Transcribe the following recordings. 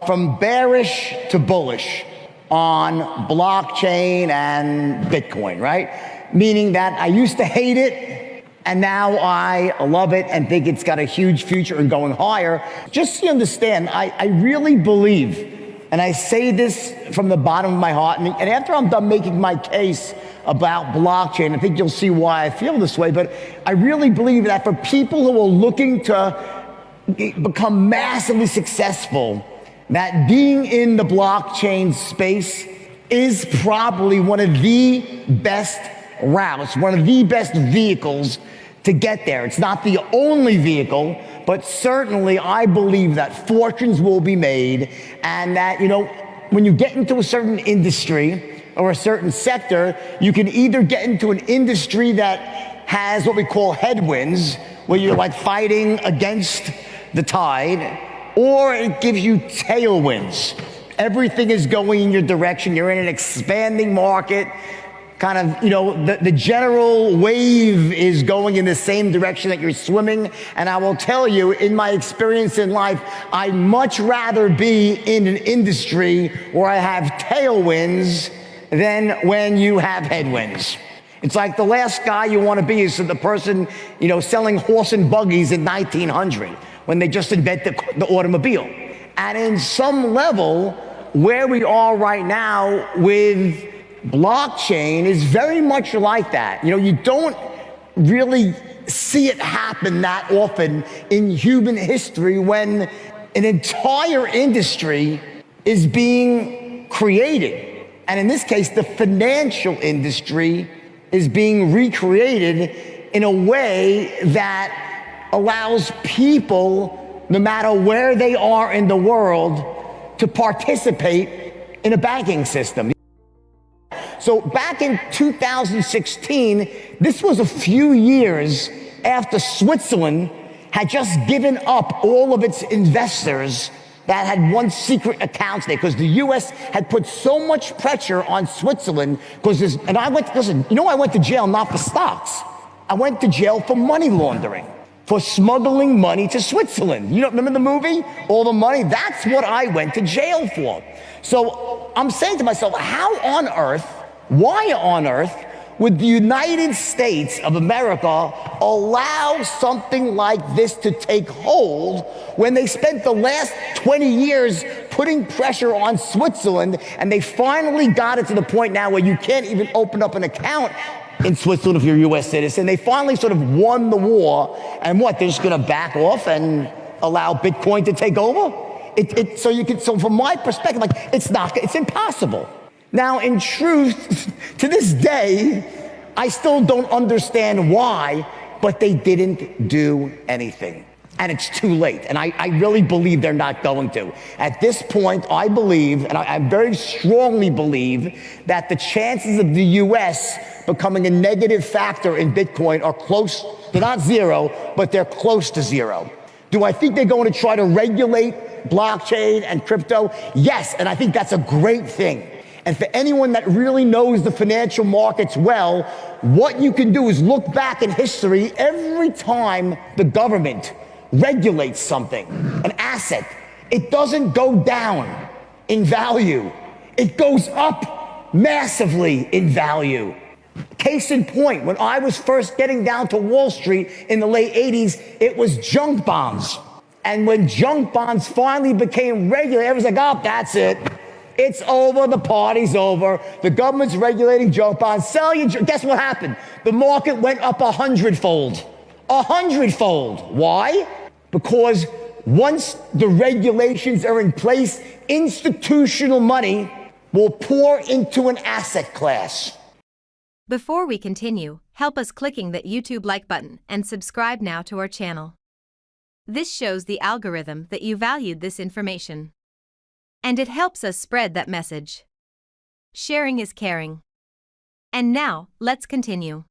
from bearish to bullish on blockchain and Bitcoin, right? Meaning that I used to hate it, and now I love it and think it's got a huge future and going higher. Just so you understand, I really believe, and I say this from the bottom of my heart, and after I'm done making my case about blockchain, I think you'll see why I feel this way, but I really believe that for people who are looking to become massively successful, that being in the blockchain space is probably one of the best routes, one of the best vehicles to get there. It's not the only vehicle, but certainly I believe that fortunes will be made, and that, you know, when you get into a certain industry or a certain sector, you can either get into an industry that has what we call headwinds, where you're like fighting against the tide, or it gives you tailwinds. Everything is going in your direction. You're in an expanding market. Kind of, you know, the general wave is going in the same direction that you're swimming. And I will tell you, in my experience in life, I'd much rather be in an industry where I have tailwinds than when you have headwinds. It's like the last guy you want to be is the person, you know, selling horse and buggies in 1900 when they just invented the automobile. And in some level, where we are right now with blockchain is very much like that. You know, you don't really see it happen that often in human history when an entire industry is being created. And in this case, the financial industry is being recreated in a way that allows people, no matter where they are in the world, to participate in a banking system. So back in 2016, this was a few years after Switzerland had just given up all of its investors that had once secret accounts there, because the US had put so much pressure on Switzerland, because and I went, listen, you know, I went to jail not for stocks. I went to jail for money laundering, for smuggling money to Switzerland. You don't remember the movie, All the Money? That's what I went to jail for. So I'm saying to myself, how on earth, why on earth would the United States of America allow something like this to take hold when they spent the last 20 years putting pressure on Switzerland, and they finally got it to the point now where you can't even open up an account in Switzerland if you're a US citizen? They finally sort of won the war, and what, they're just gonna back off and allow Bitcoin to take over? So from my perspective, like, it's impossible. Now, in truth, to this day, I still don't understand why, but they didn't do anything. And it's too late. And I really believe they're not going to. At this point, I believe, and I very strongly believe, that the chances of the US becoming a negative factor in Bitcoin are close, they're not zero, but they're close to zero. Do I think they're going to try to regulate blockchain and crypto? Yes, and I think that's a great thing. And for anyone that really knows the financial markets well, what you can do is look back in history. Every time the government regulates something, an asset, it doesn't go down in value. It goes up massively in value. Case in point, when I was first getting down to Wall Street in the late 80s, it was junk bonds. And when junk bonds finally became regulated, everyone's like, oh, that's it. It's over, the party's over. The government's regulating junk bonds. Sell your, guess what happened? The market went up 100-fold. 100-fold. Why? Because once the regulations are in place, institutional money will pour into an asset class. Before we continue, help us clicking that YouTube like button and subscribe now to our channel. This shows the algorithm that you valued this information. And it helps us spread that message. Sharing is caring. And now, let's continue.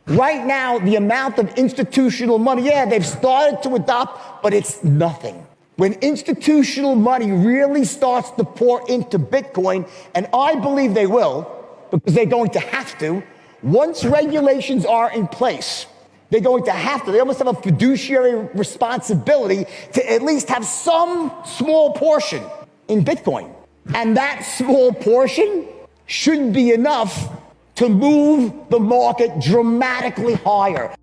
Right now, the amount of institutional money, yeah, they've started to adopt, but it's nothing. When institutional money really starts to pour into Bitcoin, and I believe they will, because they're going to have to, once regulations are in place, they're going to have to, they almost have a fiduciary responsibility to at least have some small portion in Bitcoin. And that small portion should be enough to move the market dramatically higher.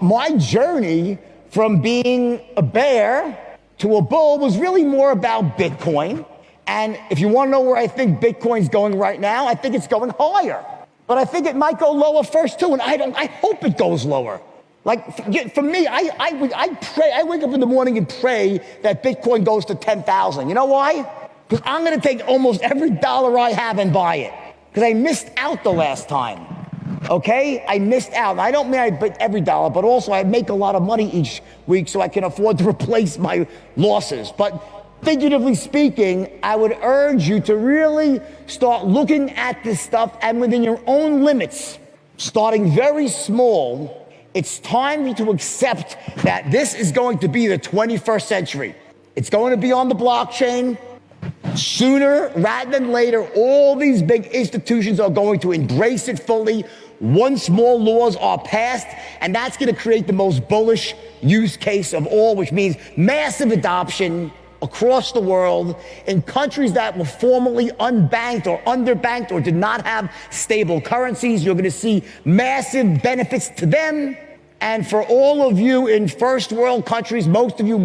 My journey from being a bear to a bull was really more about Bitcoin. And if you want to know where I think Bitcoin's going right now, I think it's going higher. But I think it might go lower first too, and I hope it goes lower. Like for me, I pray, I wake up in the morning and pray that Bitcoin goes to 10,000. You know why? Because I'm gonna take almost every dollar I have and buy it. Because I missed out the last time, okay? I missed out. I don't mean I bet every dollar, but also I make a lot of money each week so I can afford to replace my losses. But figuratively speaking, I would urge you to really start looking at this stuff and within your own limits, starting very small. It's time to accept that this is going to be the 21st century. It's going to be on the blockchain. Sooner rather than later, all these big institutions are going to embrace it fully once more laws are passed, and that's going to create the most bullish use case of all, which means massive adoption across the world in countries that were formerly unbanked or underbanked or did not have stable currencies. You're going to see massive benefits to them. And for all of you in first world countries, most of you,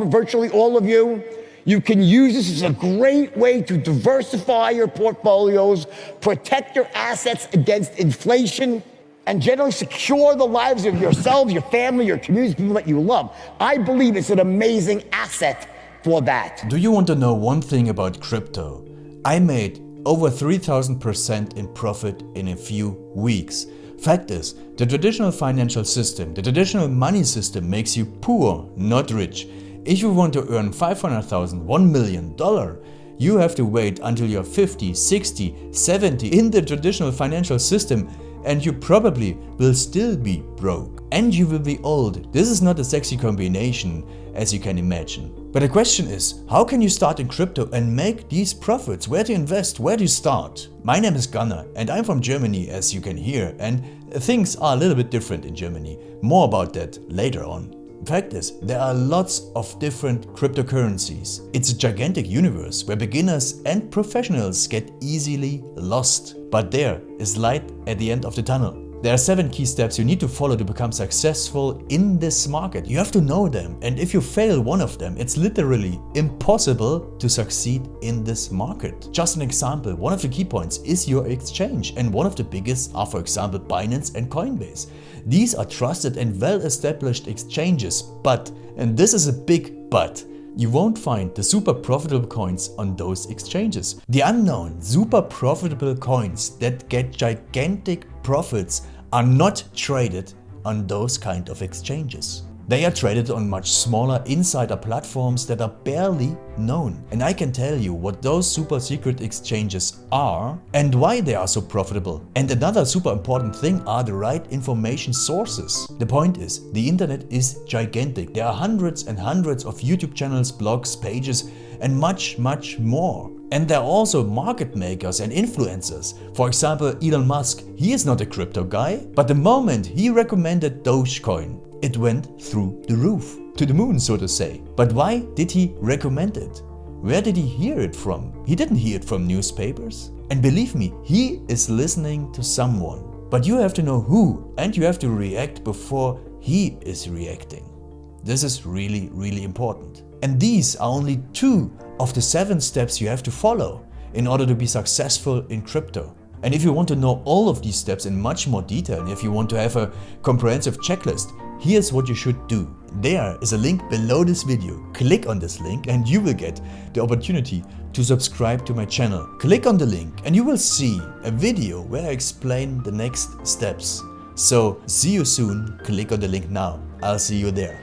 virtually all of you, you can use this as a great way to diversify your portfolios, protect your assets against inflation, and generally secure the lives of yourselves, your family, your communities, people that you love. I believe it's an amazing asset for that. Do you want to know one thing about crypto? I made over 3,000% in profit in a few weeks. Fact is, the traditional financial system, the traditional money system makes you poor, not rich. If you want to earn $500,000, $1 million, you have to wait until you're 50, 60, 70 in the traditional financial system, and you probably will still be broke. And you will be old. This is not a sexy combination, as you can imagine. But the question is, how can you start in crypto and make these profits? Where to invest? Where to start? My name is Gunnar and I'm from Germany, as you can hear, and things are a little bit different in Germany. More about that later on. Fact is, there are lots of different cryptocurrencies. It's a gigantic universe where beginners and professionals get easily lost. But there is light at the end of the tunnel. There are 7 key steps you need to follow to become successful in this market. You have to know them, and if you fail one of them, it's literally impossible to succeed in this market. Just an example, one of the key points is your exchange, and one of the biggest are, for example, Binance and Coinbase. These are trusted and well-established exchanges, but, and this is a big but, you won't find the super profitable coins on those exchanges. The unknown super profitable coins that get gigantic profits are not traded on those kind of exchanges. They are traded on much smaller insider platforms that are barely known. And I can tell you what those super secret exchanges are and why they are so profitable. And another super important thing are the right information sources. The point is, the internet is gigantic. There are hundreds and hundreds of YouTube channels, blogs, pages, and much more. And there are also market makers and influencers. For example, Elon Musk, he is not a crypto guy, but the moment he recommended Dogecoin, it went through the roof, to the moon, so to say. But why did he recommend it? Where did he hear it from? He didn't hear it from newspapers. And believe me, he is listening to someone. But you have to know who, and you have to react before he is reacting. This is really, really important. And these are only 2 of the 7 steps you have to follow in order to be successful in crypto. And if you want to know all of these steps in much more detail, and if you want to have a comprehensive checklist, here's what you should do. There is a link below this video. Click on this link and you will get the opportunity to subscribe to my channel. Click on the link and you will see a video where I explain the next steps. So see you soon. Click on the link now. I'll see you there.